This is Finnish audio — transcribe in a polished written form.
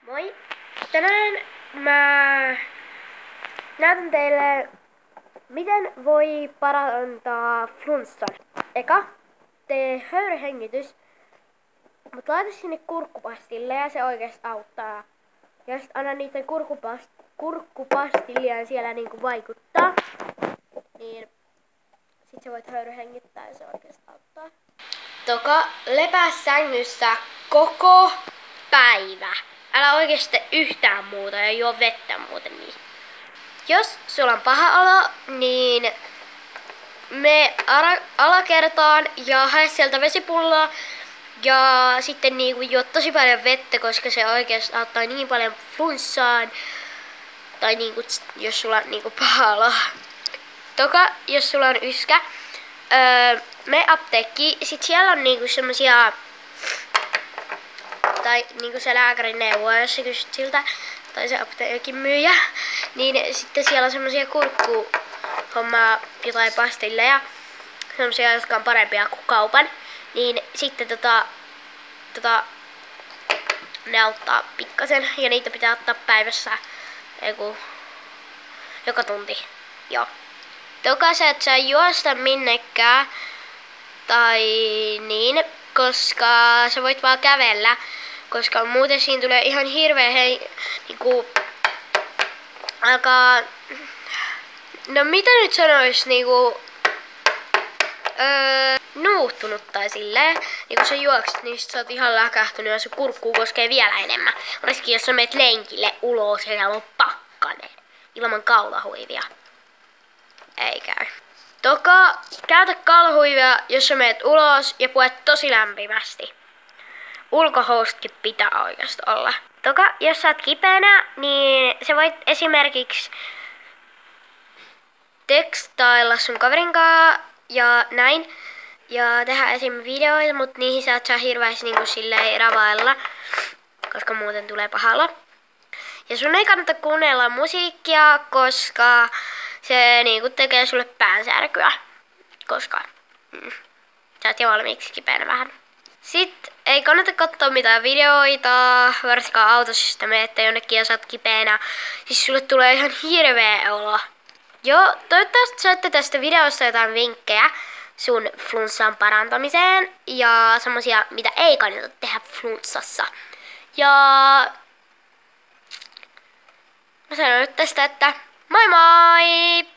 Moi! Tänään mä näytän teille, miten voi parantaa flunssan. Eka, tee höyryhengitys, mutta laita sinne kurkkupastille ja se oikeesti auttaa. Ja sit anna niiden kurkkupastillien siellä niinku vaikuttaa, niin sit sä voit höyryhengittää ja se oikeesti auttaa. Toka, lepää sängyssä koko päivä. Älä oikeesti yhtään muuta ja juo vettä muuten niin. Jos sulla on paha olo, niin mene alakertaan ja hae sieltä vesipulloa. Ja sitten niinku juo tosi paljon vettä, koska se oikeesti auttaa niin paljon flunssaan. Tai niinku, jos sulla on niinku paha olo. Toka, jos sulla on yskä, mene apteekkiin. Sit siellä on niinku semmosia, tai niinku se lääkärin neuvoa, jos sä kysyt siltä, tai se apteekin myyjä, niin sitten siellä on semmosia kurkkuhommaa, jotain pastilleja, semmosia, jotka on parempia kuin kaupan, niin sitten ne auttaa pikkasen, ja niitä pitää ottaa päivässä joka tunti. Joo. Toka sä et saa juosta minnekään, tai niin, koska sä voit vaan kävellä, koska muuten siinä tulee ihan hirveä niinku alkaa, no mitä nyt sanois, niinku nuuttunut tai silleen, niin kun sä juokset, niin sit sä oot ihan läkähtynyt ja se kurkkuu koskee vielä enemmän. Varsinkin jos sä meet lenkille ulos ja siellä on pakkanen, ilman kaulahuivia. Ei käy. Toka, käytä kaulahuivia, jos sä meet ulos ja puet tosi lämpimästi. Ulkohousutkin pitää oikeasti olla. Toka, jos sä oot kipeänä, niin sä voit esimerkiksi tekstailla sun kaverin kanssa ja näin. Ja tehdä esim. Videoita, mutta niihin sä et saa hirveästi niinku silleen ravailla, koska muuten tulee paha olo. Ja sun ei kannata kuunnella musiikkia, koska se niinku tekee sulle päänsärkyä, koska sä oot jo valmiiksi kipeänä vähän. Sitten ei kannata katsoa mitään videoita, varsinkaan autossa, jos te menette jonnekin ja sä oot kipeänä. Siis sulle tulee ihan hirveä olo. Joo, toivottavasti saatte tästä videosta jotain vinkkejä sun flunssan parantamiseen ja semmosia, mitä ei kannata tehdä flunssassa. Ja mä sanon nyt tästä, että moi moi!